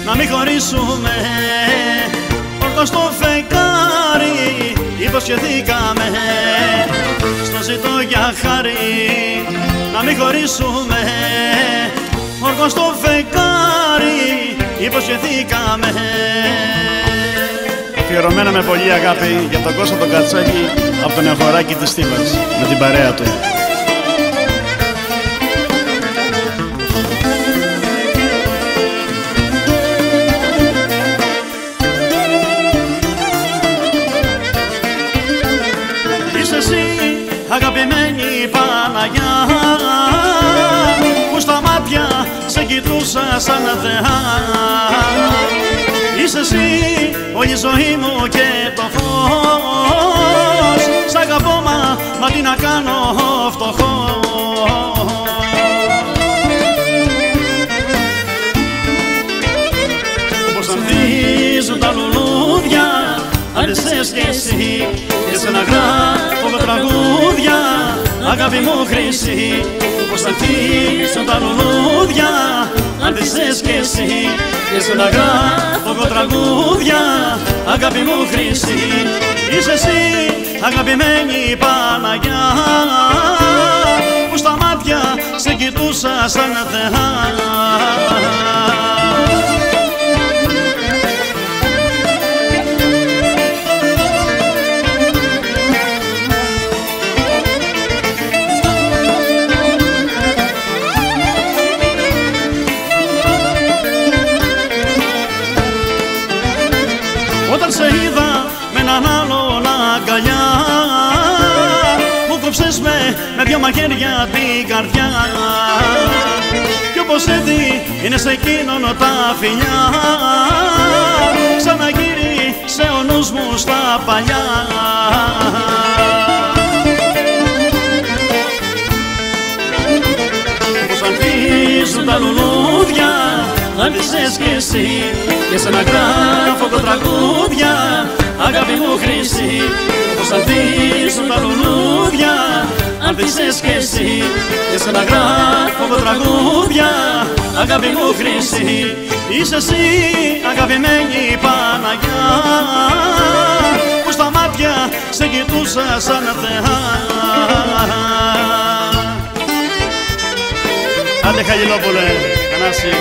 να μην χωρίσουμε. Όρκο στο φεγγάρι υποσχεθήκαμε, στο ζητώ για χάρη να μην χωρίσουμε. Όρκο στο φεγγάρι υποσχεθήκαμε. Αφιερωμένα με πολύ αγάπη για τον Κώστα τον Κατσάκη από τον Εχωράκι της Στίβας με την παρέα του. Είσαι εσύ αγαπημένη Παναγιά, που στα μάτια σε κοιτούσα σαν θεά. Είσαι εσύ όλη η ζωή μου και το φως. Σ' αγαπώ μα τι να κάνω φτωχός. Όπως ανθίζουν τα λουλούδια, άντεσες κι εσύ, και σε να γράφω τραγούδια, αγάπη μου χρυσή. Όπως ανθίζουν τα λουλούδια, άντεσες κι εσύ, και σε να γράφω τραγούδια, αγάπη μου χρυσή. Είσαι εσύ αγαπημένη Παναγιά, που στα μάτια σε κοιτούσα σαν θεά. Όταν σε είδα με έναν άλλον αγκαλιά, μου κόψες με δυο μαχαίρια την καρδιά. Κι όπως έτσι είναι σε εκείνον τα φιλιά, ξαναγύρισε ο νους μου στα παλιά. Όπως ανθίζουν τα λουλούδια, άντησες κι εσύ, και σε να γράφω τραγούδια, αγάπη μου χρυσή. Όπως ανθίζουν τα λουλούδια, άντησες κι εσύ, και σε να γράφω τραγούδια, αγάπη μου χρυσή. Είσαι εσύ αγαπημένη Παναγιά, που στα μάτια σε κοιτούσα σαν θεά. Άντε Χαλιλόπουλε, Θανάση.